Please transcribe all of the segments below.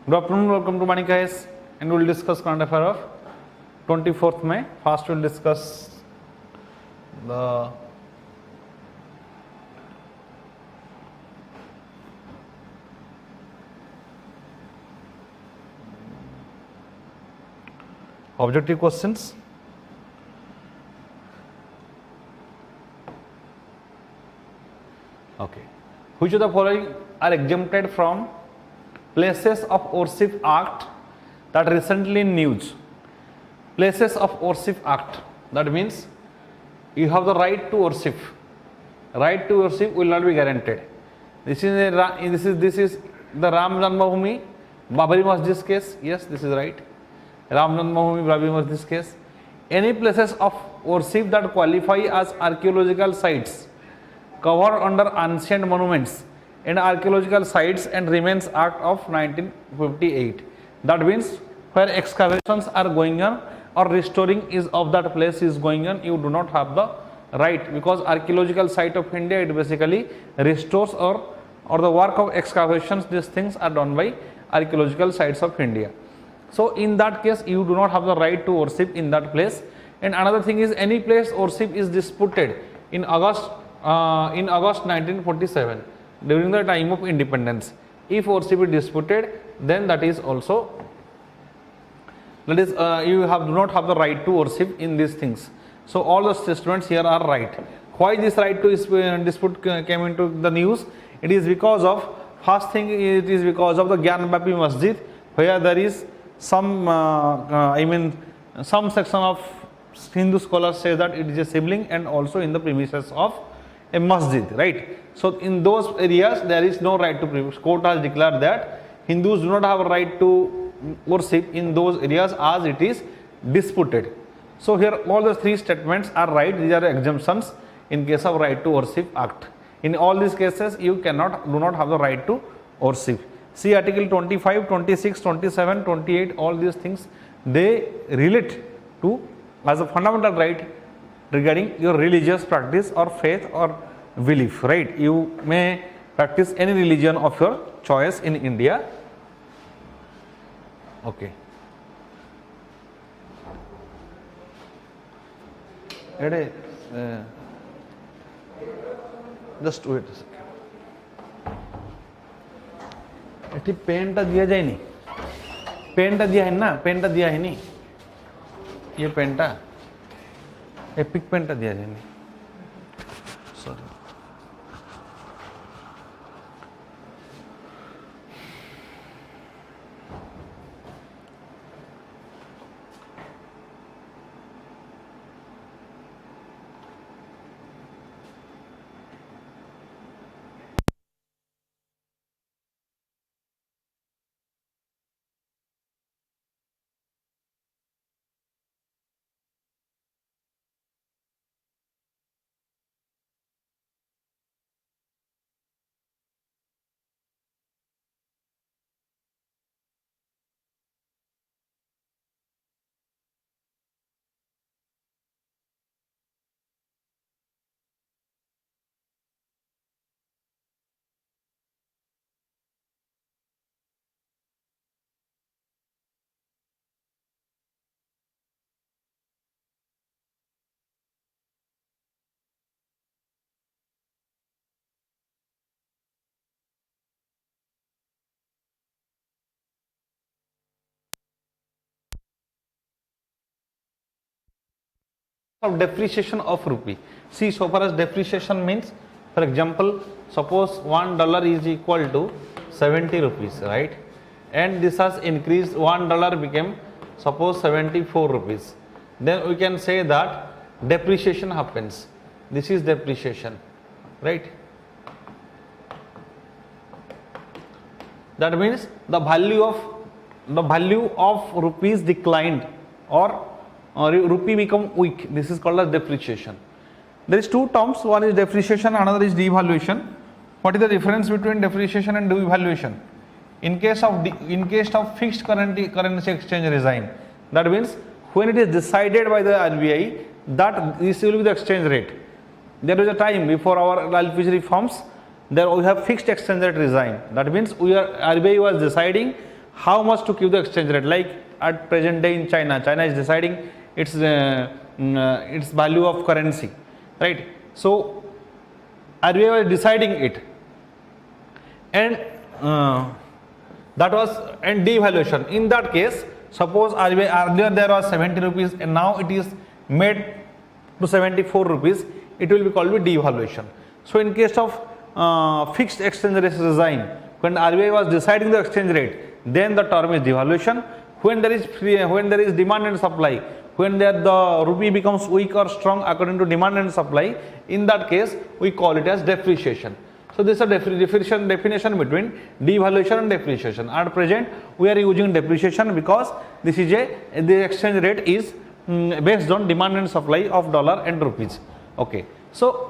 Good afternoon, welcome to VANIK-IAS, and we will discuss current affair of 24th May. First we will discuss the objective questions. Okay. Which of the following are exempted from places of Worship Act that recently in news? Places of Worship Act, that means you have the right to worship. Right to worship will not be guaranteed. This is the Ram Janmabhoomi Babari Masjid case. Yes, this is right. Ram Janmabhoomi Babari Masjid case. Any places of worship that qualify as archaeological sites covered under Ancient Monuments and Archaeological Sites and Remains Act of 1958. That means where excavations are going on or restoring is of that place is going on, you do not have the right, because archaeological site of India, it basically restores or the work of excavations. These things are done by archaeological sites of India. So in that case you do not have the right to worship in that place. And another thing is, any place worship is disputed in August 1947 during the time of independence. If worship is disputed, then that is also, that is you do not have the right to worship in these things. So all the statements here are right. Why this right to dispute came into the news? It is because of, first thing, it is because of the Gyanvapi Masjid, where there is some some section of Hindu scholars say that it is a sibling and also in the premises of a masjid, right? So in those areas there is no right to preach. Court has declared that Hindus do not have a right to worship in those areas as it is disputed. So here all the three statements are right. These are exemptions in case of right to worship act. In all these cases you do not have the right to worship. See article 25, 26, 27, 28, all these things, they relate to as a fundamental right regarding your religious practice or faith or belief, right? You may practice any religion of your choice in India. Okay. Just wait a second. एटी पेन टा दिया जाए नहीं, pen टा दिया है ना, पेन टा दिया है नहीं, ये पेन टा एपिक पेन टा दिया जाए नहीं, sorry. Of depreciation of rupee. See, so far as depreciation means, for example, suppose $1 is equal to 70 rupees, right? And this has increased, $1 became suppose 74 rupees. Then we can say that depreciation happens. This is depreciation, right? That means the value of rupees declined, or rupee become weak. This is called as depreciation. There is two terms, one is depreciation, another is devaluation. What is the difference between depreciation and devaluation? In case of fixed currency exchange regime, that means when it is decided by the RBI that this will be the exchange rate. There was a time before our LPG reforms, there we have fixed exchange rate regime. That means RBI was deciding how much to keep the exchange rate. Like at present day in China, China is deciding its value of currency, right? So RBI was deciding it, and that was and devaluation. In that case, suppose RBI earlier there was 70 rupees and now it is made to 74 rupees, it will be called devaluation. So in case of fixed exchange rate regime, when RBI was deciding the exchange rate, then the term is devaluation. When there is demand and supply, when the rupee becomes weak or strong according to demand and supply, in that case we call it as depreciation. So this is a definition between devaluation and depreciation. At present we are using depreciation because this is the exchange rate is based on demand and supply of dollar and rupees. Okay, so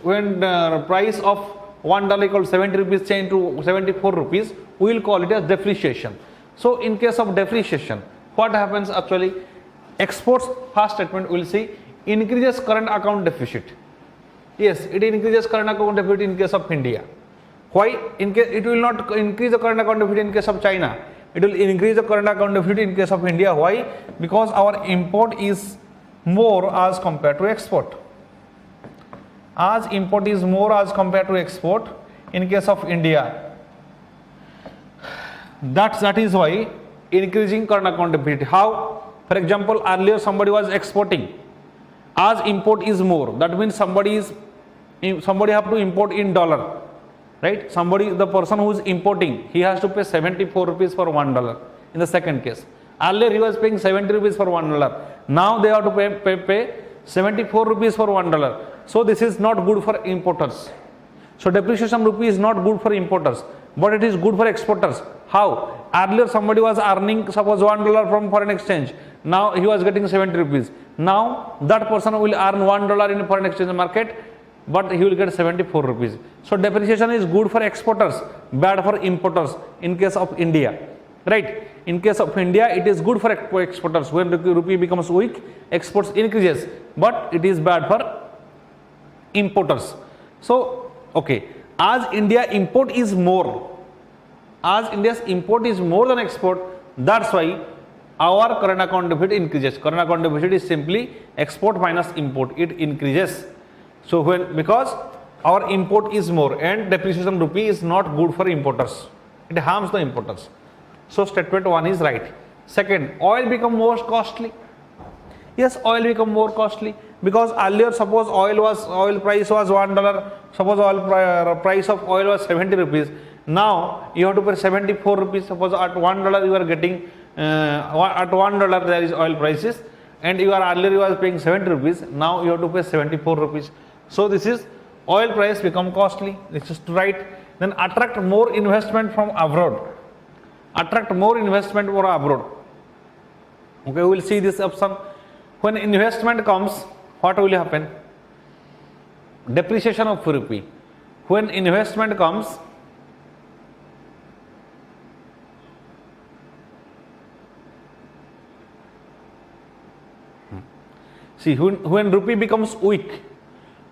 when the price of $1 equals 70 rupees change to 74 rupees, we will call it as depreciation. So in case of depreciation, what happens actually? Exports, first statement will see increases current account deficit. Yes, it increases current account deficit in case of India. Why? In case it will not increase the current account deficit in case of China. It will increase the current account deficit in case of India. Why? Because our import is more as compared to export. As import is more as compared to export in case of India. That is why increasing current account deficit. How? For example, earlier somebody was exporting. As import is more, that means somebody have to import in dollar, right? The person who is importing, he has to pay 74 rupees for $1 in the second case. Earlier he was paying 70 rupees for $1. Now they have to pay 74 rupees for $1. So this is not good for importers. So depreciation rupee is not good for importers, but it is good for exporters. How? Earlier somebody was earning suppose $1 from foreign exchange. Now he was getting 70 rupees. Now that person will earn $1 in foreign exchange market, but he will get 74 rupees. So depreciation is good for exporters, bad for importers in case of India, right? In case of India, it is good for exporters. When rupee becomes weak, exports increases, but it is bad for importers. So okay, as India import is more, as India's import is more than export, that's why our current account deficit increases. Current account deficit is simply export minus import, it increases. So because our import is more and depreciation rupee is not good for importers, it harms the importers. So statement 1 is right. Second, oil become more costly. Yes, oil become more costly because earlier suppose oil price was $1, suppose price of oil was 70 rupees. Now you have to pay 74 rupees. Suppose at $1 you are getting at $1 there is oil prices, and earlier you was paying 70 rupees. Now you have to pay 74 rupees. So this is oil price become costly. This is right. Then attract more investment from abroad. Attract more investment from abroad. Okay, we will see this option. When investment comes, what will happen? Depreciation of rupee. When investment comes, see, when rupee becomes weak,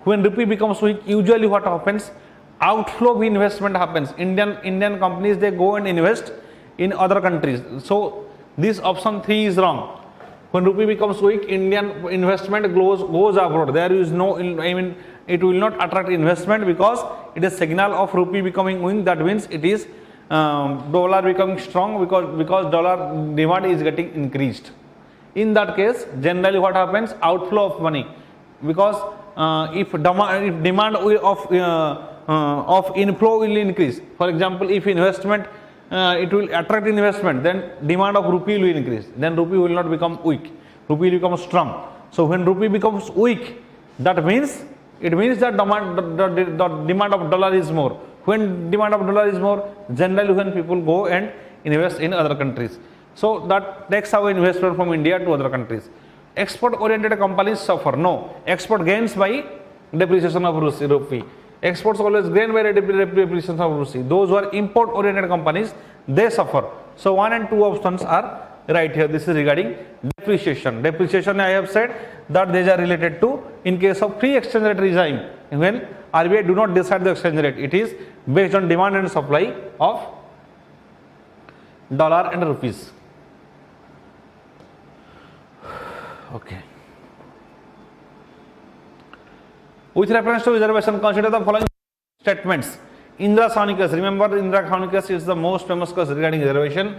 usually what happens? Outflow of investment happens. Indian companies, they go and invest in other countries. So this option 3 is wrong. When rupee becomes weak, Indian investment goes abroad. There is no, it will not attract investment because it is signal of rupee becoming weak. That means it is dollar becoming strong because dollar demand is getting increased. In that case, generally what happens? Outflow of money, because if demand of inflow will increase. For example, if investment it will attract investment, then demand of rupee will increase. Then rupee will not become weak. Rupee will become strong. So when rupee becomes weak, that means that the demand of dollar is more. When demand of dollar is more, generally when people go and invest in other countries. So that takes away investment from India to other countries. Export-oriented companies suffer. No, export gains by depreciation of rupee. Exports always gain by depreciation of rupee. Those who are import-oriented companies, they suffer. So 1 and 2 options are right here. This is regarding depreciation. Depreciation, I have said that these are related to in case of free exchange rate regime. When RBI do not decide the exchange rate, it is based on demand and supply of dollar and rupees. Okay. With reference to reservation, consider the following statements. Indra Sonicus, remember Indra Sonicus is the most famous case regarding reservation.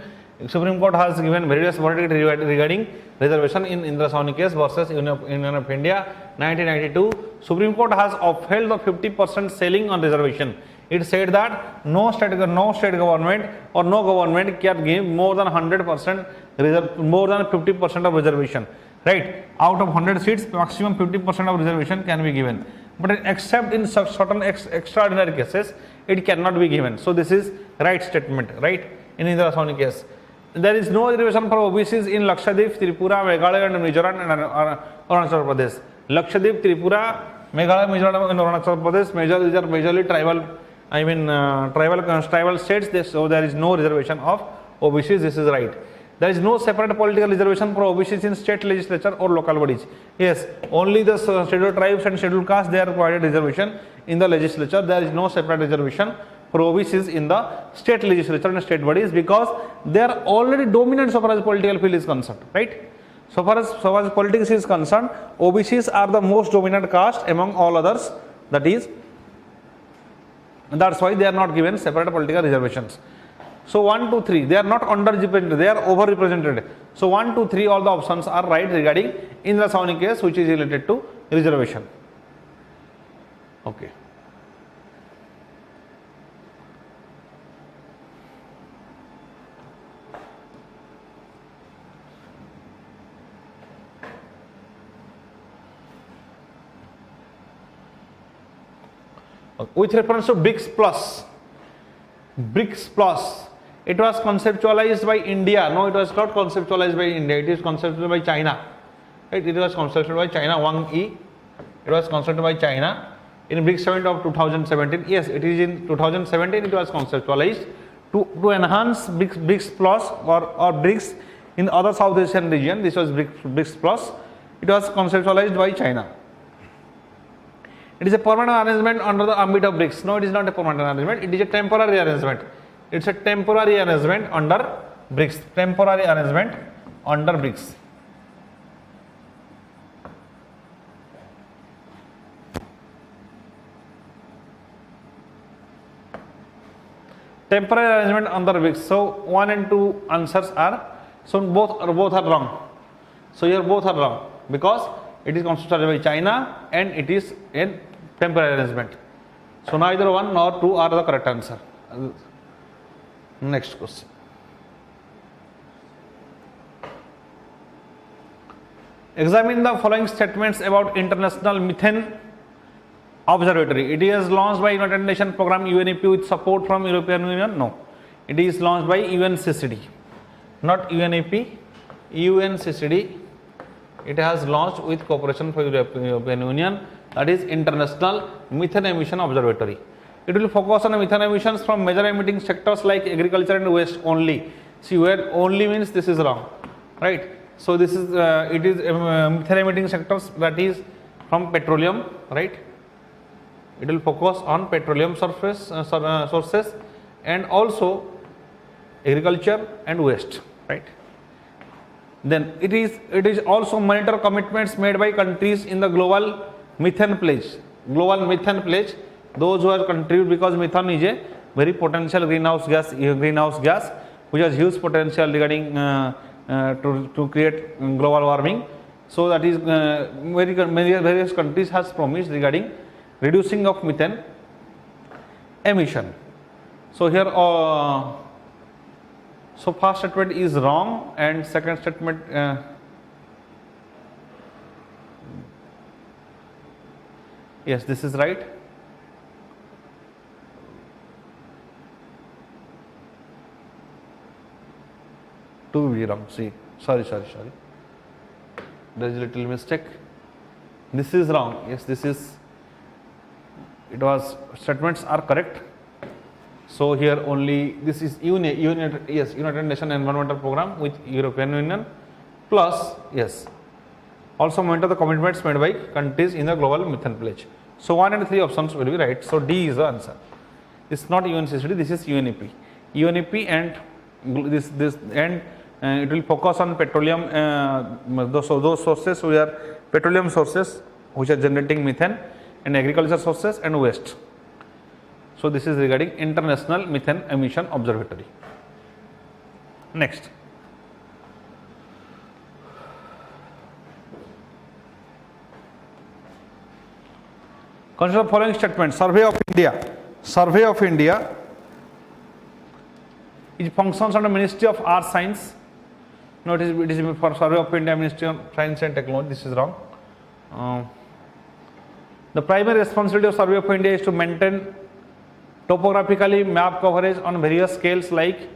Supreme Court has given various verdicts regarding reservation in Indra Sonicus versus Union of India 1992. Supreme Court has upheld the 50% ceiling on reservation. It said that no state government or no government can give more than 100%, more than 50% of reservation. Right? Out of 100 seats, maximum 50% of reservation can be given. But except in certain extraordinary cases, it cannot be given. So this is right statement, right? In Indra Sawni case, there is no reservation for OBCs in Lakshadweep, Tripura, Meghalaya, and Mizoram and Arunachal Pradesh. Lakshadweep, Tripura, Meghalaya, Mizoram, and Arunachal Pradesh. These are majorly tribal. Tribal states. So there is no reservation of OBCs. This is right. There is no separate political reservation for OBCs in state legislature or local bodies. Yes, only the scheduled tribes and scheduled castes, they are provided reservation in the legislature. There is no separate reservation for OBCs in the state legislature and state bodies because they are already dominant so far as political field is concerned, right? So far as politics is concerned, OBCs are the most dominant caste among all others. That's why they are not given separate political reservations. So 1, 2, 3, they are not underrepresented, they are overrepresented. So 1, 2, 3, all the options are right regarding Indra Sawni case, which is related to reservation. Okay. With reference to BRICS Plus, it was conceptualized by India. No, it was not conceptualized by India. It is conceptualized by China. Right? It was conceptualized by China. Wang Yi. It was conceptualized by China in BRICS Summit of 2017. Yes, it is in 2017. It was conceptualized to enhance BRICS Plus or BRICS in other South Asian region. This was BRICS Plus. It was conceptualized by China. It is a permanent arrangement under the ambit of BRICS. No, it is not a permanent arrangement. It is a temporary arrangement. It's a temporary arrangement under BRICS. Temporary arrangement under BRICS. Temporary arrangement under BRICS. So 1 and 2 answers are, so both are wrong. So here both are wrong because it is constituted by China and it is a temporary arrangement. So neither 1 nor 2 are the correct answer. Next question. Examine the following statements about International Methane Observatory. It is launched by United Nations Program UNEP with support from European Union. No, it is launched by UNCCD, not UNEP. UNCCD. It has launched with cooperation for European Union. That is International Methane Emission Observatory. It will focus on methane emissions from major emitting sectors like agriculture and waste only. See, where only means this is wrong, right? So this is it is methane emitting sectors, that is from petroleum, right? It will focus on petroleum sources and also agriculture and waste, right? Then it is also monitor commitments made by countries in the global methane pledge. Global methane pledge, those who have contributed, because methane is a very potential greenhouse gas which has huge potential regarding to create global warming. So that is various countries has promised regarding reducing of methane emission. So here so first statement is wrong and second statement yes, this is right. Two will be wrong. See, sorry. There is a little mistake. This is wrong. Yes, this is. It was statements are correct. So here only this is United Nations Environmental Program with European Union plus yes. Also monitor the commitments made by countries in the global methane pledge. So 1 and 3 options will be right. So D is the answer. It's not UNCCD, this is UNEP. UNEP and this and it will focus on petroleum, those sources which are petroleum sources which are generating methane, and agriculture sources and waste. So this is regarding International Methane Emission Observatory. Next, consider the following statement. Survey of India it functions under Ministry of Arts Science. No, it is for Survey of India, Ministry of Science and Technology. This is wrong. The primary responsibility of Survey of India is to maintain topographically map coverage on various scales like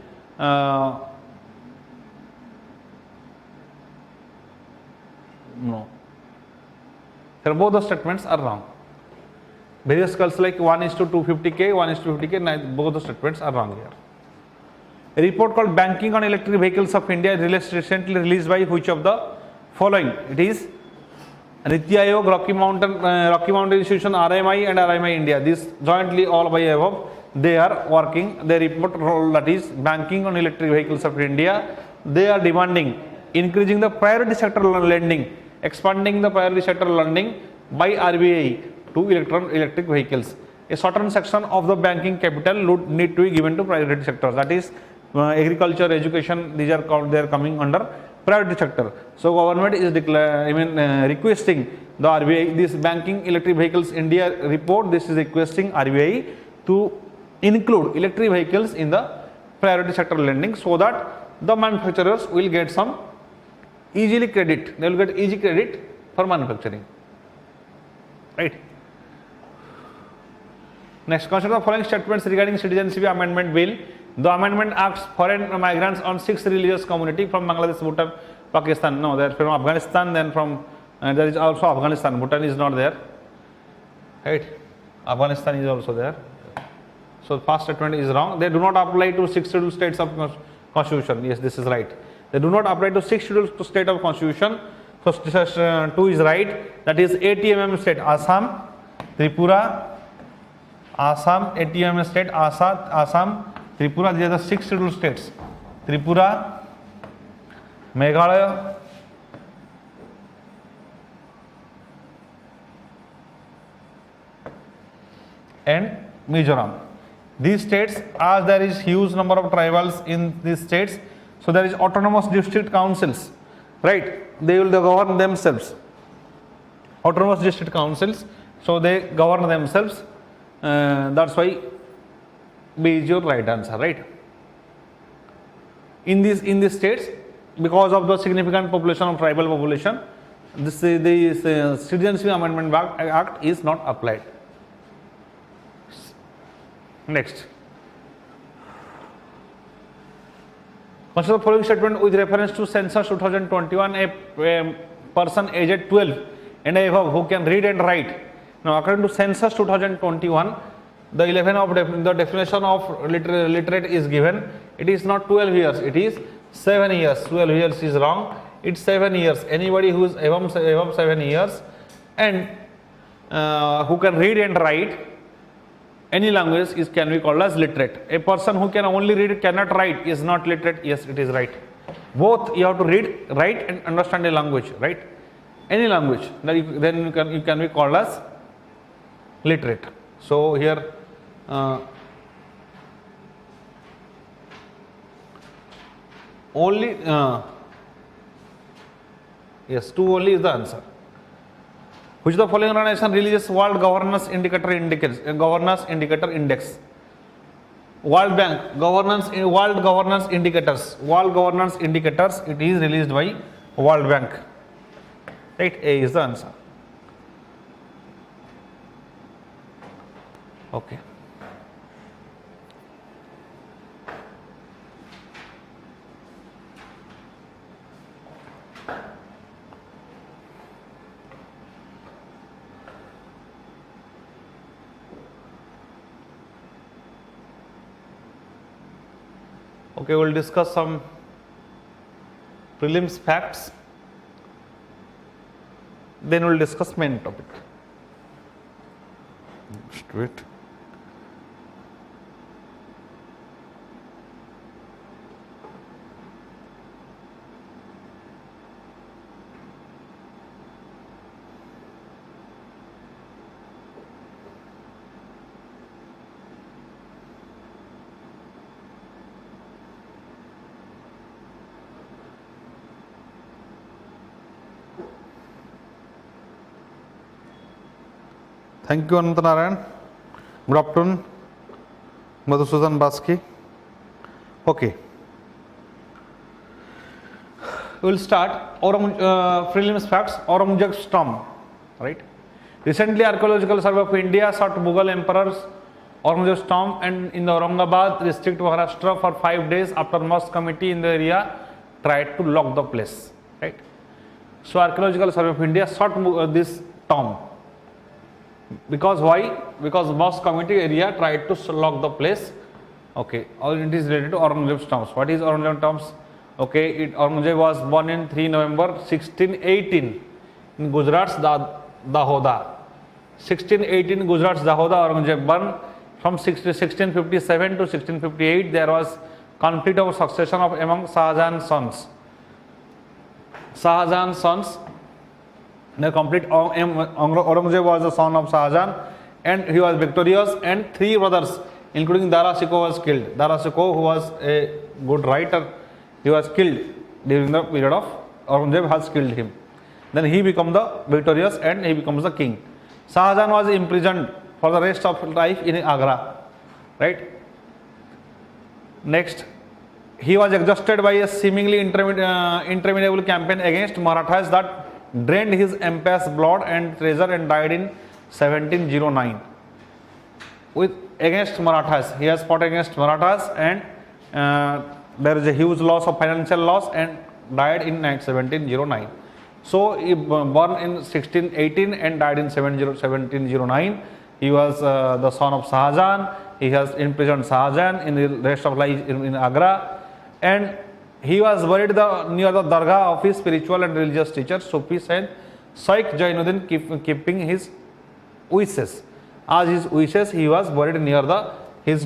no. Here both the statements are wrong. Various scales like 1:250K, 1:50K, both the statements are wrong here. A report called Banking on Electric Vehicles of India recently released by which of the following? It is Niti Aayog, Rocky Mountain Institution, RMI and RMI India. This jointly all by above they are working. Their report that is Banking on Electric Vehicles of India. They are demanding increasing the priority sector lending, expanding the priority sector lending by RBI to electric vehicles. A certain section of the banking capital would need to be given to priority sectors. That is agriculture, education. These are called. They are coming under priority sector. So government is requesting the RBI, this Banking Electric Vehicles India report, this is requesting RBI to include electric vehicles in the priority sector lending so that the manufacturers will get some easily credit. They will get easy credit for manufacturing. Right. Next, consider the following statements regarding Citizenship Amendment Bill. The amendment asks foreign migrants on 6 religious community from Bangladesh, Bhutan, Pakistan. No, they are from Afghanistan. Then from there is also Afghanistan. Bhutan is not there. Right? Afghanistan is also there. So first statement is wrong. They do not apply to 6 scheduled states of constitution. Yes, this is right. They do not apply to 6 scheduled state of constitution. So 2 is right. That is ATMM state: Assam, Tripura, Assam, ATMM state: Assam, Tripura. These are the 6 scheduled states: Tripura, Meghalaya, and Mizoram. These states, as there is huge number of tribals in these states, so there is autonomous district councils, right? They will govern themselves. Autonomous district councils, so they govern themselves. That's why B is your right answer, right? In these states, because of the significant population of tribal population, the Citizenship Amendment Act is not applied. Next, consider the following statement with reference to census 2021. A person aged 12 and above who can read and write. Now, according to census 2021, the 11 of the definition of literate is given. It is not 12 years. It is 7 years. 12 years is wrong. It's 7 years. Anybody who is above 7 years and who can read and write any language can be called as literate. A person who can only read, cannot write, is not literate. Yes, it is right. Both you have to read, write, and understand a language, right? Any language, then you can be called as literate. So here only yes, 2 only is the answer. Which of the following organization releases World Governance Indicator Index? World Bank World Governance Indicators. World Governance Indicators. It is released by World Bank. Right? A is the answer. Okay. Okay, we'll discuss some prelims facts, then we'll discuss main topic. Straight. Thank you, Anant Narayan. Good afternoon, Madhusudan Baski. Okay. We will start prelims facts. Aurangzeb's tomb, right? Recently, Archaeological Survey of India sought Mughal emperors Aurangzeb's tomb and in the Aurangabad district of Maharashtra for 5 days after mosque committee in the area tried to lock the place, right? So, Archaeological Survey of India sought this tomb. Because why? Because mosque committee area tried to lock the place. Okay, all it is related to Aurangzeb's tombs. What is Aurangzeb's tombs? Okay, Aurangzeb was born in 3 November 1618 in Gujarat's Dahoda. 1618 Gujarat's Dahoda, Aurangzeb born. From 1657 to 1658 there was conflict of succession among Shahjahan's sons. Shahjahan's sons, the complete Aurangzeb was the son of Shahjahan and he was victorious, and 3 brothers including Dara Shikoh was killed. Dara Shikoh, who was a good writer, he was killed during the period of Aurangzeb has killed him. Then he becomes the victorious and he becomes the king. Shahjahan was imprisoned for the rest of life in Agra, right? Next, he was exhausted by a seemingly interminable campaign against Marathas that drained his empire's blood and treasure and died in 1709. Against Marathas, he has fought against Marathas and there is a huge loss of financial loss and died in 1709. So he born in 1618 and died in 1709. He was the son of Shahjahan. He has imprisoned Shahjahan in the rest of life in Agra, and he was buried near the Dargah of his spiritual and religious teacher Sufi Saint Shaikh Jainuddin, keeping his wishes. As his wishes, he was buried near his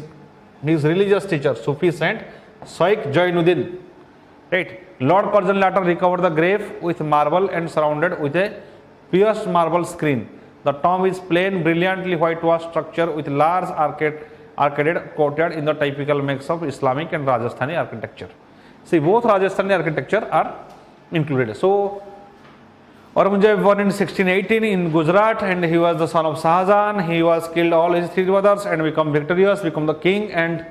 religious teacher Sufi Saint Shaikh Jainuddin. Right. Lord Curzon later recovered the grave with marble and surrounded with a pierced marble screen. The tomb is plain, brilliantly whitewashed structure with large arcaded courtyard in the typical mix of Islamic and Rajasthani architecture. See, both Rajasthani architecture are included. So, Aurangzeb born in 1618 in Gujarat and he was the son of Shahjahan. He was killed all his 3 brothers and become victorious, become the king, and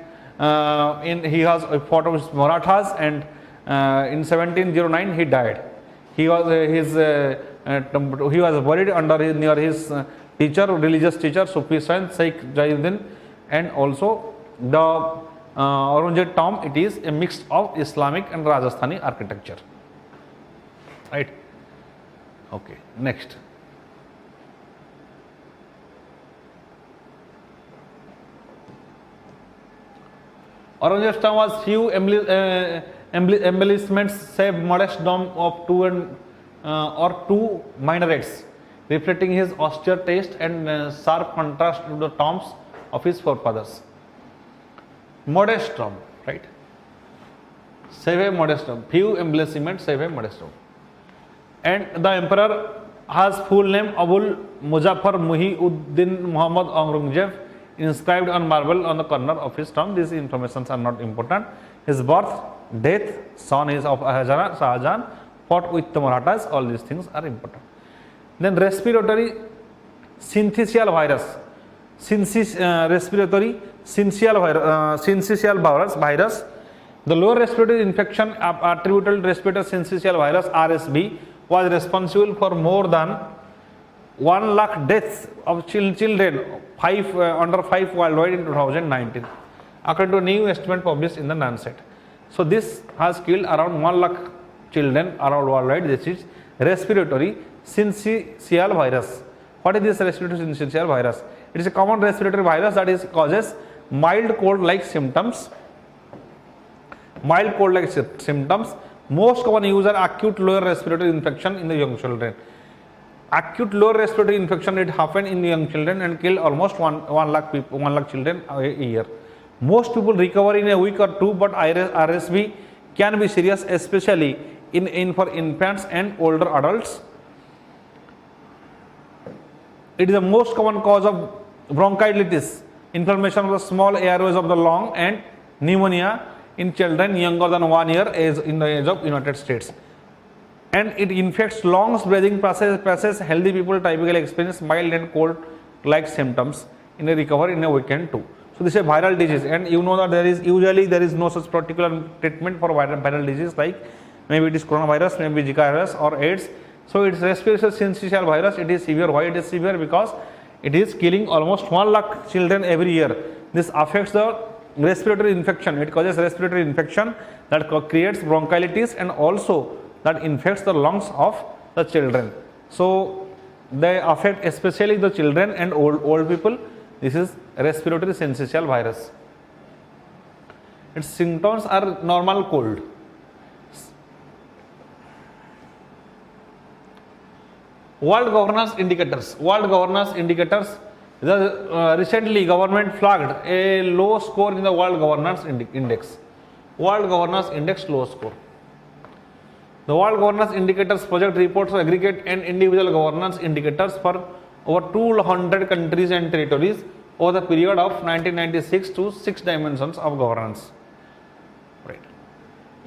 he has fought with Marathas, and in 1709 he died. He was buried near his religious teacher Sufi Saint Shaikh Jainuddin, and also the Aurangzeb tomb, it is a mix of Islamic and Rajasthani architecture. Right. Okay. Next. Aurangzeb's tomb was few embellishments save modest dome of 2 minarets, reflecting his austere taste and sharp contrast to the tombs of his forefathers. Modest tomb, right? Save a modest tomb. Few embellishments save a modest tomb. And the emperor has full name Abul Muzaffar Muhyiddin Muhammad Aurangzeb inscribed on marble on the corner of his tomb. These informations are not important. His birth, death, son is of Shahjahan, fought with the Marathas, all these things are important. Then respiratory syncytial virus. Respiratory syncytial virus. The lower respiratory infection attributable to respiratory syncytial virus RSV was responsible for more than 1 lakh deaths of children under 5 worldwide in 2019, according to a new estimate published in the Lancet. So this has killed around 1 lakh children around worldwide. This is respiratory syncytial virus. What is this respiratory syncytial virus? It is a common respiratory virus that causes mild cold-like symptoms. Most common use are acute lower respiratory infection in the young children. Acute lower respiratory infection, it happen in the young children and kill almost 1 lakh children a year. Most people recover in a week or 2, but RSV can be serious, especially for infants and older adults. It is the most common cause of bronchitis, inflammation of the small airways of the lung, and pneumonia in children younger than 1 year in the age of United States. And it infects lungs, breathing process. Healthy people typically experience mild and cold like symptoms in a recover in a weekend too. So this is a viral disease, and you know that there is no such particular treatment for viral disease, like maybe it is coronavirus, maybe Zika virus or AIDS. So it's respiratory syncytial virus. It is severe. Why it is severe? Because it is killing almost 1 lakh children every year. This affects the respiratory infection. It causes respiratory infection that creates bronchitis, and also that infects the lungs of the children. So they affect especially the children and old people. This is respiratory syncytial virus. Its symptoms are normal cold. World governance indicators. Recently government flagged a low score in the World Governance Index. World Governance Index low score. The World Governance Indicators project reports aggregate and individual governance indicators for over 200 countries and territories over the period of 1996 to 6 dimensions of governance. Right.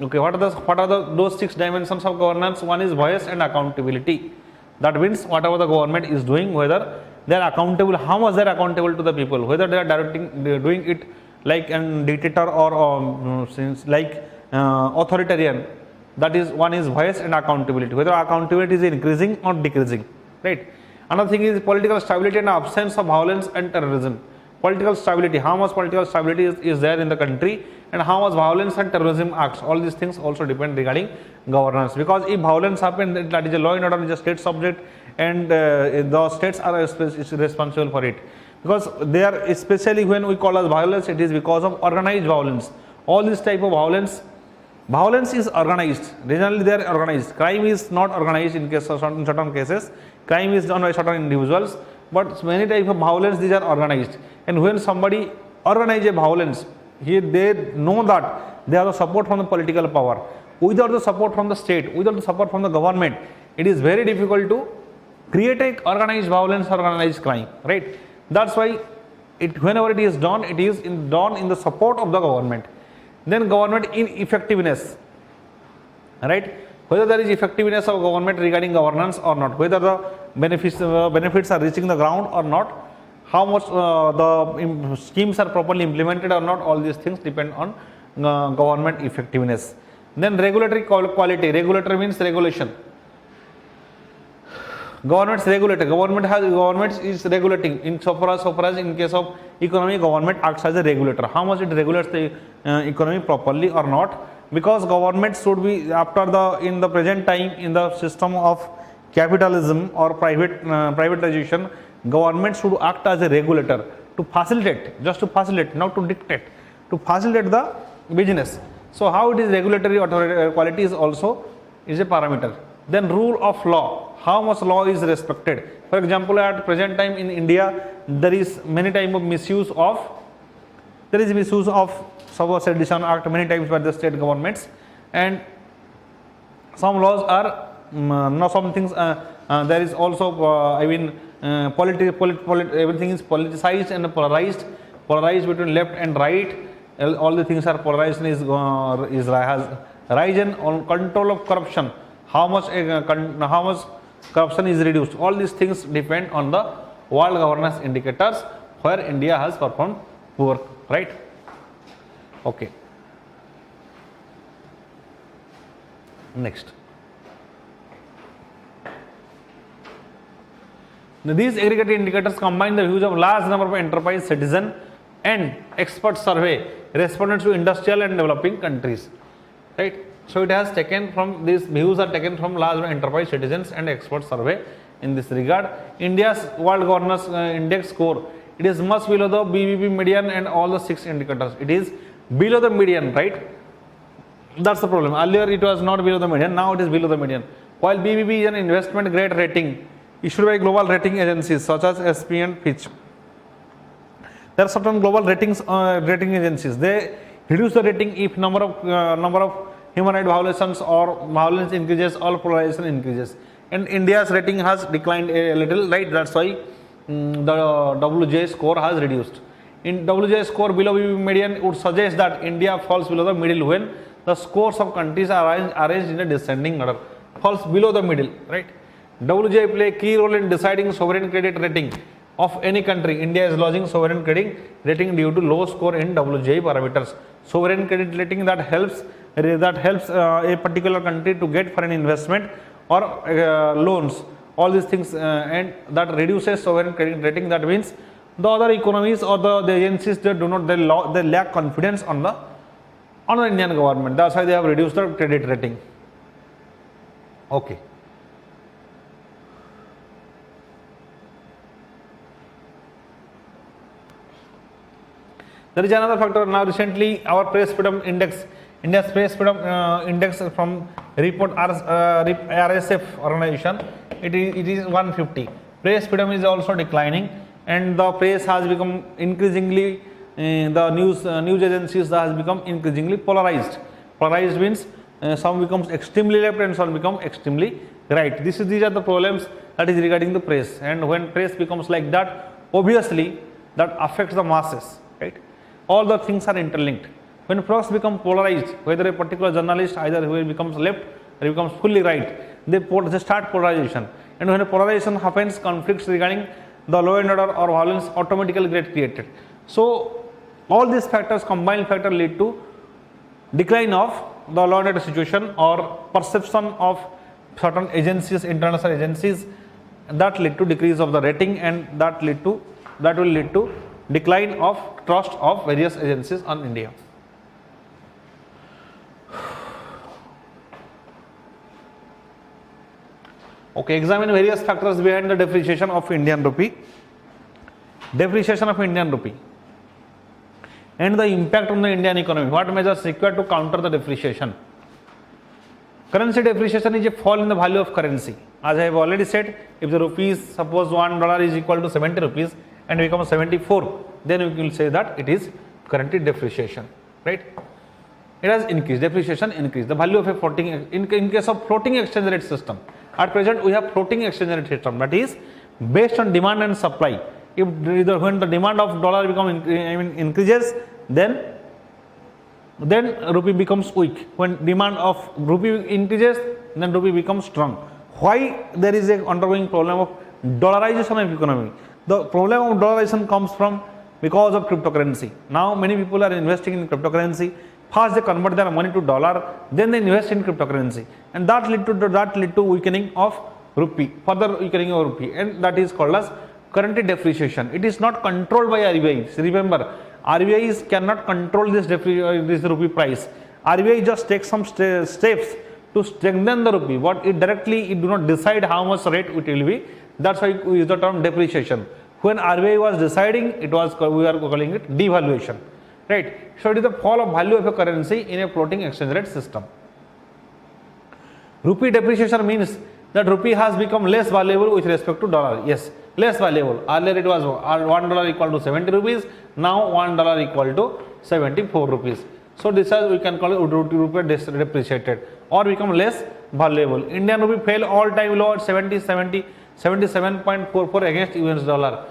Okay, what are those 6 dimensions of governance? One is voice and accountability. That means whatever the government is doing, whether they are accountable, how much they are accountable to the people, whether they are doing it like a dictator or authoritarian. That is, one is voice and accountability, whether accountability is increasing or decreasing, right? Another thing is political stability and absence of violence and terrorism. Political stability, how much political stability is there in the country, and how much violence and terrorism acts. All these things also depend regarding governance, because if violence happens, that is a law and order, is a state subject, and the states are responsible for it, because they are, especially when we call as violence, it is because of organized violence. All this type of violence is organized. Regionally they are organized. Crime is not organized in certain cases. Crime is done by certain individuals, but many types of violence, these are organized. And when somebody organizes a violence, they know that they have the support from the political power. Without the support from the state, without the support from the government, it is very difficult to create a organized violence or organized crime, right? That's why whenever it is done, it is done in the support of the government. Then government ineffectiveness, right? Whether there is effectiveness of government regarding governance or not, whether the benefits are reaching the ground or not, how much the schemes are properly implemented or not, all these things depend on government effectiveness. Then regulatory quality. Regulator means regulation. Government is regulating in so far as in case of economy, government acts as a regulator. How much it regulates the economy properly or not, because government should be, in the present time, in the system of capitalism or privatization, government should act as a regulator to facilitate, just to facilitate, not to dictate, to facilitate the business. So how it is regulatory quality is also is a parameter. Then rule of law, how much law is respected. For example, at present time in India, there is many type of misuse of Sedition Act many times by the state governments, and some laws are some things there is also everything is politicized and polarized between left and right. All the things are polarized and has risen on control of corruption. How much corruption is reduced. All these things depend on the world governance indicators, where India has performed poor, right? Okay. Next. Now, these aggregated indicators combine the views of large number of enterprise, citizen and expert survey respondents to industrial and developing countries, right? So it has taken from, these views are taken from large enterprise, citizens and expert survey. In this regard, India's World Governance Index score, it is much below the BBB median and all the 6 indicators. It is below the median, right? That's the problem. Earlier it was not below the median, now it is below the median. While BBB is an investment grade rating issued by global rating agencies such as SP and Fitch. There are certain global rating agencies. They reduce the rating if number of human rights violations or violence increases or polarization increases. And India's rating has declined a little, right? That's why the WJ score has reduced. In WJ score below BBB median would suggest that India falls below the middle when the scores of countries are arranged in a descending order. Falls below the middle, right? WJ play a key role in deciding sovereign credit rating. of any country, India is losing sovereign credit rating due to low score in WGI parameters. Sovereign credit rating that helps a particular country to get foreign investment or loans, all these things, and that reduces sovereign credit rating. That means the other economies or the agencies, they lack confidence on the Indian government. That's why they have reduced the credit rating. Okay. There is another factor. Now recently our press freedom index, India's press freedom index from report RSF organization, it is 150. Press freedom is also declining, and the press has become increasingly, the news agencies has become increasingly polarized. Polarized means some becomes extremely left and some become extremely right. These are the problems that is regarding the press, and when press becomes like that, obviously that affects the masses, right? All the things are interlinked. When press become polarized, whether a particular journalist either he becomes left or becomes fully right, they start polarization, and when a polarization happens, conflicts regarding the law and order or violence automatically get created. So all these factors, combined factor, lead to decline of the law and order situation or perception of certain agencies, international agencies, that lead to decrease of the rating, and that will lead to decline of trust of various agencies on India. Okay, examine various factors behind the depreciation of Indian rupee. Depreciation of Indian rupee and the impact on the Indian economy. What measures required to counter the depreciation? Currency depreciation is a fall in the value of currency. As I have already said, if the rupees, suppose $1 is equal to 70 rupees and becomes 74, then we will say that it is currency depreciation, right? It has increased, depreciation increased. The value of a floating, in case of floating exchange rate system, at present we have floating exchange rate system, that is based on demand and supply. If when the demand of dollar increases, then rupee becomes weak. When demand of rupee increases, then rupee becomes strong. Why there is a undergoing problem of dollarization of economy? The problem of dollarization comes from because of cryptocurrency. Now many people are investing in cryptocurrency. First they convert their money to dollar, then they invest in cryptocurrency, and that lead to weakening of rupee, further weakening of rupee, and that is called as currency depreciation. It is not controlled by RBI. Remember, RBI cannot control this rupee price. RBI just takes some steps to strengthen the rupee, but it do not decide how much rate it will be. That's why we use the term depreciation. When RBI was deciding, we are calling it devaluation, right? So it is the fall of value of a currency in a floating exchange rate system. Rupee depreciation means that rupee has become less valuable with respect to dollar. Yes, less valuable. Earlier it was $1 equal to 70 rupees. Now $1 equal to 74 rupees. So this is, we can call it rupee depreciated or become less valuable. Indian rupee fell all time low at 77.44 against US dollar.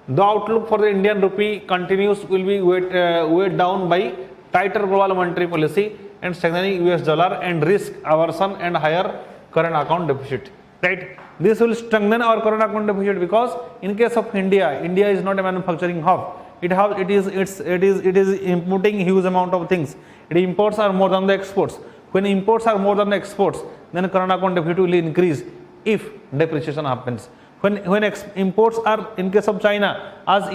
The outlook for the Indian rupee will be weighed down by tighter global monetary policy and strengthening US dollar and risk aversion and higher current account deficit. Right? This will strengthen our current account deficit because in case of India is not a manufacturing hub. It is importing huge amount of things. Its imports are more than the exports. When imports are more than the exports, then current account deficit will increase if depreciation happens. When imports are, in case of China, as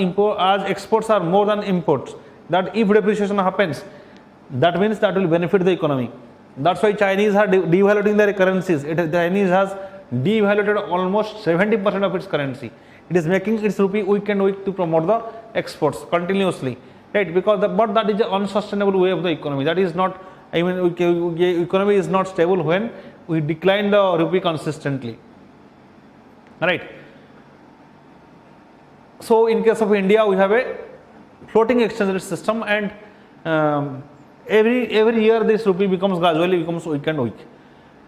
exports are more than imports, that if depreciation happens, that means that will benefit the economy. That's why Chinese are devaluing their currencies. Chinese has devalued almost 70% of its currency. It is making its rupee weak and weak to promote the exports continuously, right? Because but that is an unsustainable way of the economy. That is not, economy is not stable when we decline the rupee consistently, right? So in case of India, we have a floating exchange rate system, and every year this rupee gradually becomes weak and weak.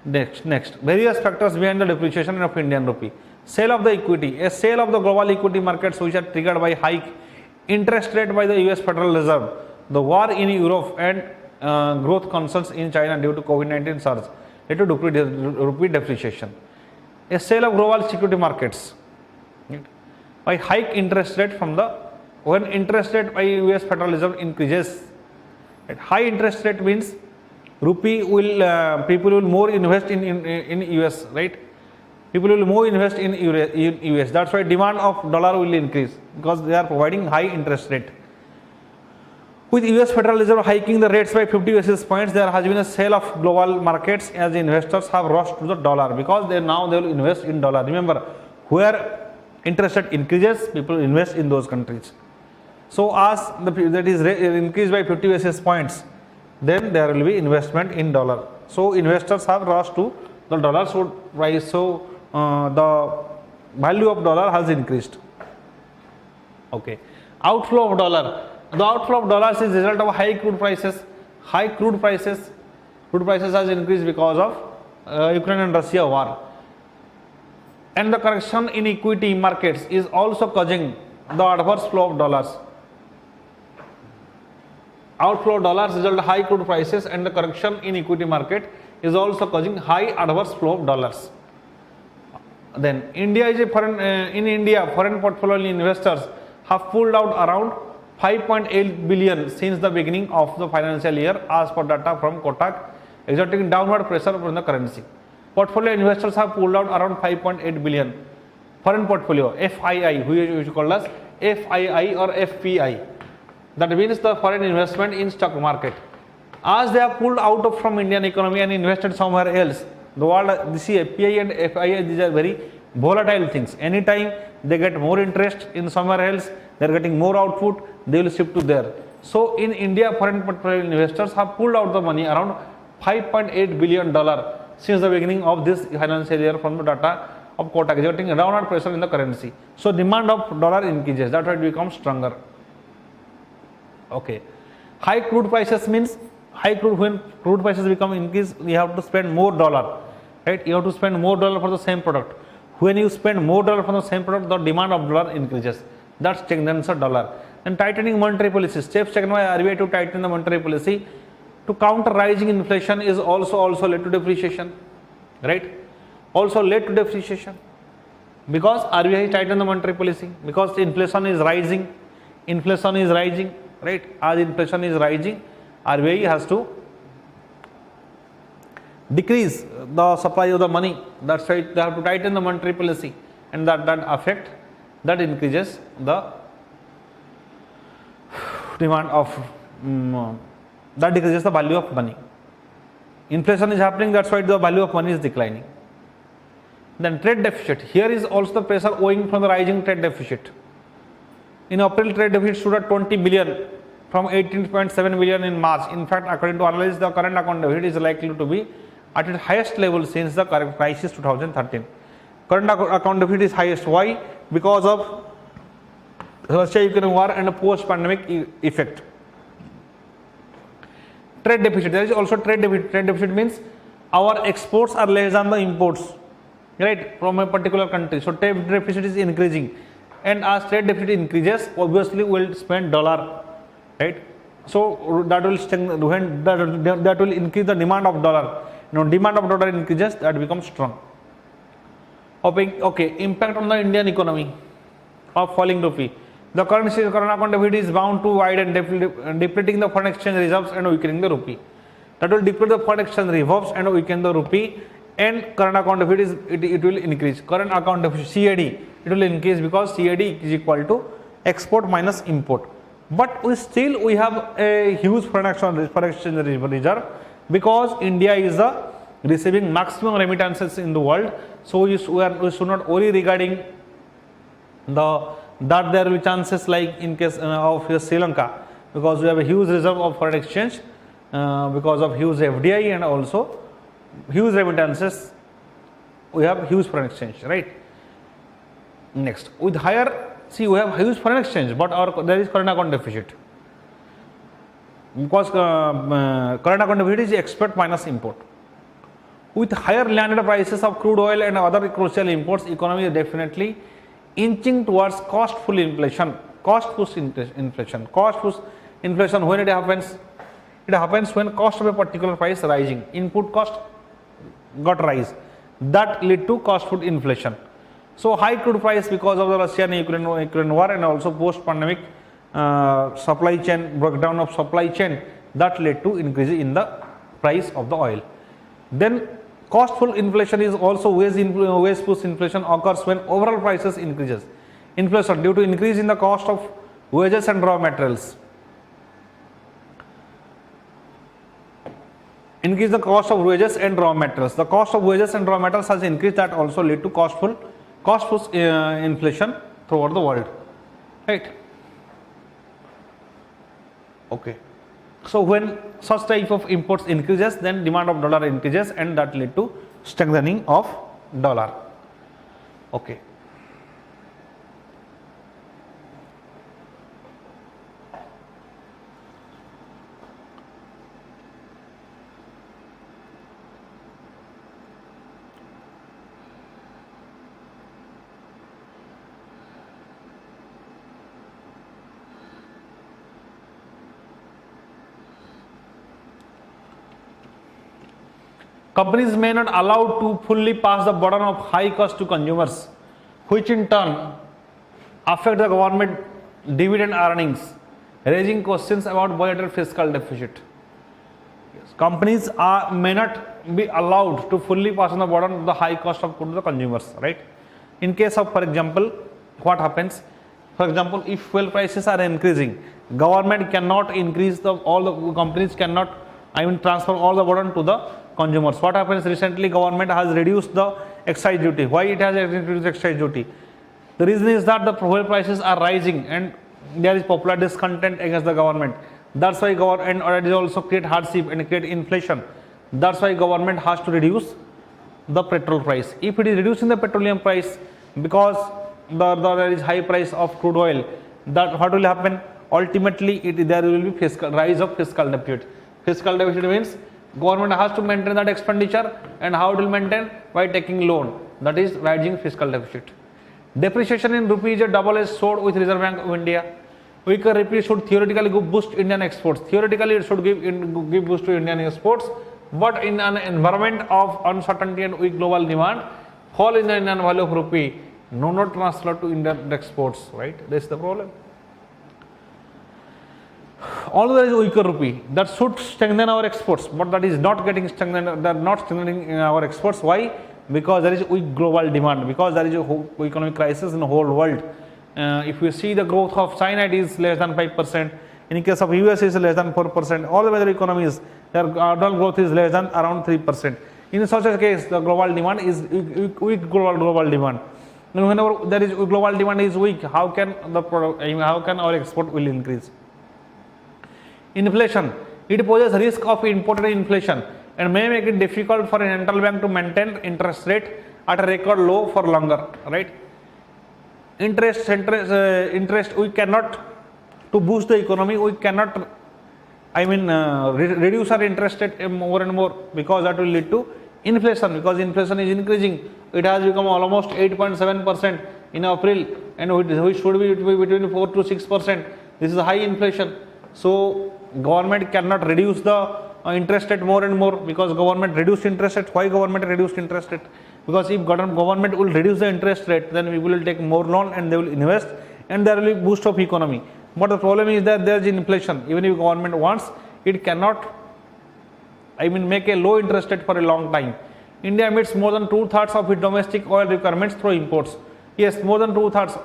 Next, various factors behind the depreciation of Indian rupee. Sale of the equity. A sale of the global equity markets which are triggered by hike interest rate by the US Federal Reserve, the war in Europe, and growth concerns in China due to COVID-19 surge led to rupee depreciation. A sale of global security markets. by hike interest rate from the, when interest rate by US Federal Reserve increases, at high interest rate means rupee will, people will more invest in US, right? People will more invest in US. That's why demand of dollar will increase, because they are providing high interest rate. With US Federal Reserve hiking the rates by 50 basis points, there has been a sale of global markets as investors have rushed to the dollar, because they will invest in dollar. Remember, where interest rate increases, people invest in those countries. So as that is increased by 50 basis points, then there will be investment in dollar. So investors have rushed to the dollar, so price, so the value of dollar has increased. Okay, outflow of dollar. The outflow of dollars is result of high crude prices. High crude prices has increased because of Ukraine and Russia war. And the correction in equity markets is also causing the adverse flow of dollars. Outflow of dollars result of high crude prices, and the correction in equity market is also causing high adverse flow of dollars. Then India is a foreign, in India foreign portfolio investors have pulled out around 5.8 billion since the beginning of the financial year, as per data from Kotak, exerting downward pressure on the currency. Portfolio investors have pulled out around 5.8 billion. Foreign portfolio, FII, which is called as FII or FPI. That means the foreign investment in stock market. As they have pulled out from Indian economy and invested somewhere else, the world, this FPI and FII, these are very volatile things. Anytime they get more interest in somewhere else, they are getting more output, they will shift to there. So in India, foreign portfolio investors have pulled out the money around $5.8 billion since the beginning of this financial year from the data of Kotak, exerting downward pressure in the currency. So demand of dollar increases, that's why it becomes stronger. Okay, high crude prices means when crude prices become increased, we have to spend more dollar, right? You have to spend more dollar for the same product. When you spend more dollar for the same product, the demand of dollar increases. That strengthens the dollar. And tightening monetary policy, steps taken by RBI to tighten the monetary policy to counter rising inflation is also led to depreciation, right? Also led to depreciation, because RBI tightened the monetary policy, because inflation is rising, right? As inflation is rising, RBI has to decrease the supply of the money. That's why they have to tighten the monetary policy, and that increases the demand of that decreases the value of money. Inflation is happening, that's why the value of money is declining. Then trade deficit. Here is also the pressure owing from the rising trade deficit. In April, trade deficit stood at 20 billion from 18.7 billion in March. In fact, according to analysts, the current account deficit is likely to be at its highest level since the crisis 2013. Current account deficit is highest. Why? Because of Russia-Ukraine war and a post-pandemic effect. Trade deficit. There is also trade deficit. Trade deficit means our exports are less than the imports, right, from a particular country. So trade deficit is increasing, and as trade deficit increases, obviously we will spend dollar, right? So that will increase the demand of dollar. Demand of dollar increases, that becomes strong. Okay, impact on the Indian economy of falling rupee. The current account deficit is bound to widen, depleting the foreign exchange reserves and weakening the rupee. That will deplete the foreign exchange reserves and weaken the rupee, and current account deficit it will increase. Current account deficit, CAD, it will increase, because CAD is equal to export minus import. But we have a huge foreign exchange reserve, because India is receiving maximum remittances in the world. So we should not worry regarding that there will be chances like in case of Sri Lanka, because we have a huge reserve of foreign exchange because of huge FDI and also huge remittances. We have huge foreign exchange, right? Next, with higher, we have huge foreign exchange, but there is current account deficit, because current account deficit is export minus import. With higher landed prices of crude oil and other crucial imports, economy is definitely inching towards cost push inflation. When it happens when cost of a particular price rising, input cost got rise, that lead to cost push inflation. So high crude price because of the Russian-Ukraine war and also post-pandemic supply chain breakdown of supply chain, that led to increase in the price of the oil. Then costful inflation is also wage push inflation occurs when overall prices increases. Inflation due to increase in the cost of wages and raw materials. Increase the cost of wages and raw materials. The cost of wages and raw materials has increased, that also lead to cost push inflation throughout the world, right? Okay. So when such type of imports increases, then demand of dollar increases, and that lead to strengthening of dollar. Okay. Companies may not allow to fully pass the burden of high cost to consumers, which in turn affect the government dividend earnings, raising questions about budgetary fiscal deficit. Yes. Companies may not be allowed to fully pass on the burden of the high cost of food to the consumers, right? In case of, for example, what happens? For example, if fuel prices are increasing, government cannot increase all the companies cannot, transfer all the burden to the consumers. What happens? Recently government has reduced the excise duty. Why it has reduced excise duty? The reason is that the fuel prices are rising and there is popular discontent against the government. That's why government, and it also create hardship and create inflation. That's why government has to reduce the petrol price. If it is reducing the petroleum price because there is high price of crude oil, that what will happen? Ultimately there will be rise of fiscal deficit. Fiscal deficit means government has to maintain that expenditure, and how it will maintain? By taking loan, that is rising fiscal deficit. Depreciation in rupee is a double-edged sword with Reserve Bank of India. Weaker rupee should theoretically boost Indian exports. Theoretically it should give boost to Indian exports, but in an environment of uncertainty and weak global demand, fall in the Indian value of rupee no not translate to Indian exports, right? This is the problem. Although there is weaker rupee, that should strengthen our exports, but that is not getting strengthened. They are not strengthening our exports. Why? Because there is weak global demand. Because there is a economic crisis in the whole world. If you see the growth of China, it is less than 5%. In case of US, it is less than 4%. All the other economies, their annual growth is less than around 3%. In such a case, the global demand is weak global demand. And whenever there is global demand is weak, how can our export will increase? Inflation, it poses risk of imported inflation and may make it difficult for a central bank to maintain interest rate at a record low for longer, right? Interest, we cannot, to boost the economy, we cannot, reduce our interest rate more and more, because that will lead to inflation, because inflation is increasing. It has become almost 8.7% in April, and we should be between 4 to 6%. This is high inflation. So government cannot reduce the interest rate more and more, because government reduced interest rate. Why government reduced interest rate? Because if government will reduce the interest rate, then people will take more loan and they will invest, and there will be boost of economy. But the problem is that there is inflation. Even if government wants, it cannot make a low interest rate for a long time. India meets more than 2/3 of its domestic oil requirements through imports. Yes, more than 2/3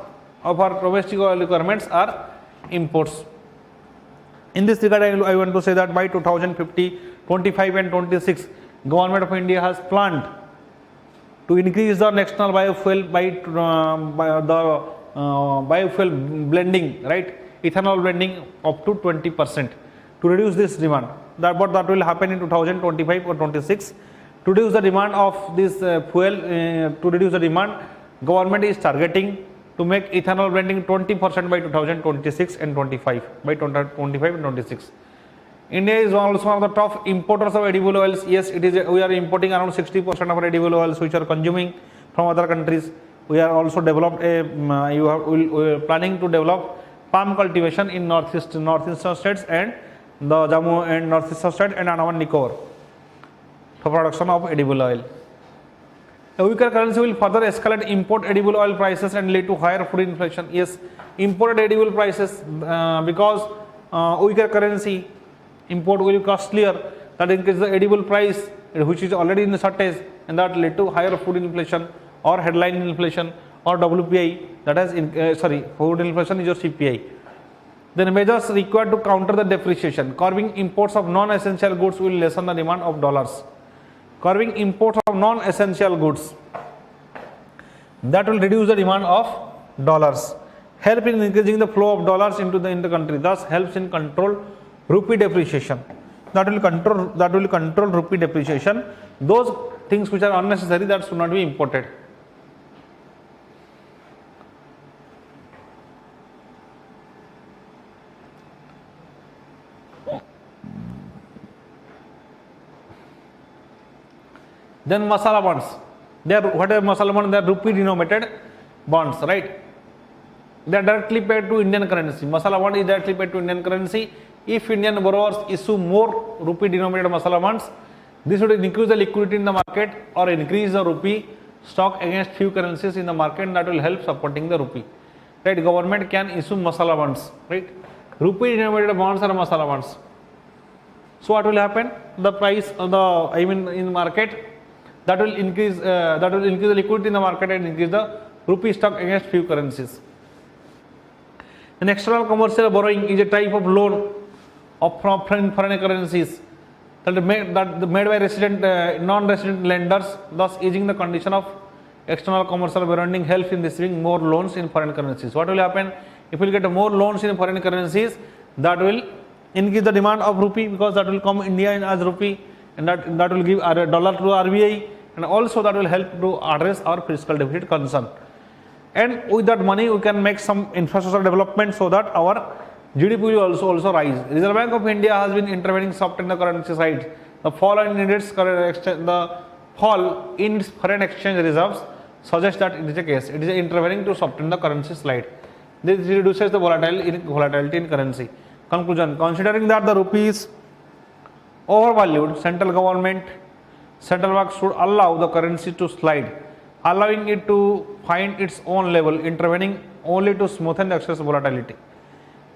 of our domestic oil requirements are imports. In this regard, I want to say that by 2050, 25 and 26, Government of India has planned to increase the national biofuel by the biofuel blending, right? Ethanol blending up to 20% to reduce this demand. That will happen in 2025 or 26. To reduce the demand of this fuel, to reduce the demand, government is targeting to make ethanol blending 20% by 2026 and 25 by 2025 and 26. India is also one of the top importers of edible oils. Yes, it is. We are importing around 60% of our edible oils, which are consuming from other countries. We are also developed we are planning to develop palm cultivation in northeastern states and the Jammu and northeastern state and Andaman Nicobar for production of edible oil. A weaker currency will further escalate import edible oil prices and lead to higher food inflation. Yes, imported edible prices because weaker currency, import will be costlier, that increases the edible price which is already in the shortage, and that lead to higher food inflation or headline inflation or WPI, that is food inflation is your CPI. Then measures required to counter the depreciation. Curbing imports of non-essential goods will lessen the demand of dollars. Curbing imports of non-essential goods, that will reduce the demand of dollars. Help in increasing the flow of dollars into the country, thus helps in control rupee depreciation. That will control rupee depreciation. Those things which are unnecessary, that should not be imported. Then masala bonds. They are, what are masala bonds? They are rupee denominated bonds, right? They are directly paid to Indian currency. Masala bond is directly paid to Indian currency. If Indian borrowers issue more rupee denominated masala bonds, this would increase the liquidity in the market or increase the rupee stock against few currencies in the market, and that will help supporting the rupee. Right? Government can issue masala bonds, right? Rupee denominated bonds are masala bonds. So what will happen? The price of the in the market, that will increase the liquidity in the market and increase the rupee stock against few currencies. An external commercial borrowing is a type of loan of foreign currencies that made by resident non-resident lenders, thus easing the condition of external commercial borrowing, helps in receiving more loans in foreign currencies. What will happen? If we get more loans in foreign currencies, that will increase the demand of rupee, because that will come India in as rupee, and that will give a dollar to RBI, and also that will help to address our fiscal deficit concern. And with that money, we can make some infrastructure development so that our GDP will also rise. Reserve Bank of India has been intervening soft in the currency side. The fall in its foreign exchange reserves suggests that it is a case. It is intervening to soften the currency slide. This reduces the volatility in currency. Conclusion: considering that the rupee is overvalued, central bank should allow the currency to slide, allowing it to find its own level, intervening only to smoothen the excess volatility.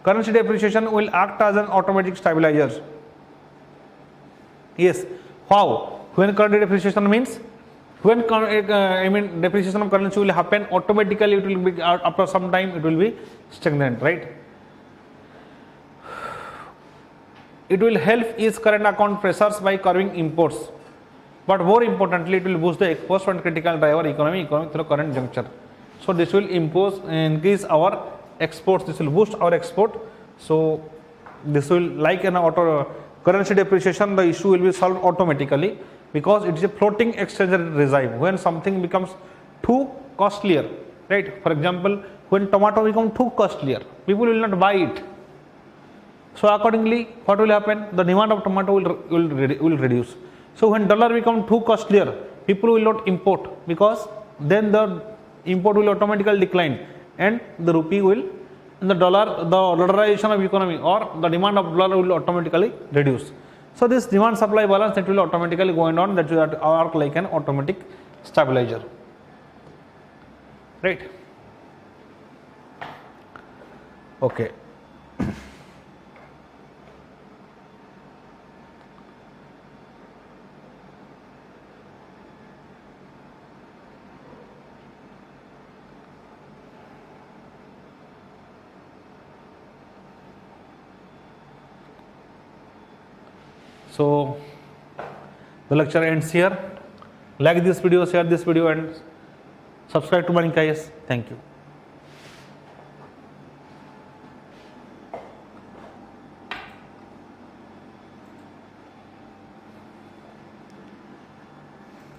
Currency depreciation will act as an automatic stabilizer. Yes. How? When currency depreciation means, when depreciation of currency will happen automatically, it will be after some time it will be stagnant, right? It will help ease current account pressures by curbing imports, but more importantly, it will boost the exports and critical driver economy through current juncture. So this will increase our exports. This will boost our export. So this will, like an currency depreciation, the issue will be solved automatically, because it is a floating exchange reserve. When something becomes too costlier, right? For example, when tomato becomes too costlier, people will not buy it. So accordingly, what will happen? The demand of tomato will reduce. So when dollar becomes too costlier, people will not import, because then the import will automatically decline, and the rupee will, and the dollarization of economy or the demand of dollar will automatically reduce. So this demand supply balance, that will automatically going on, that will act like an automatic stabilizer, right? Okay. So the lecture ends here. Like this video, share this video, and subscribe to VANIK-IAS. Thank you.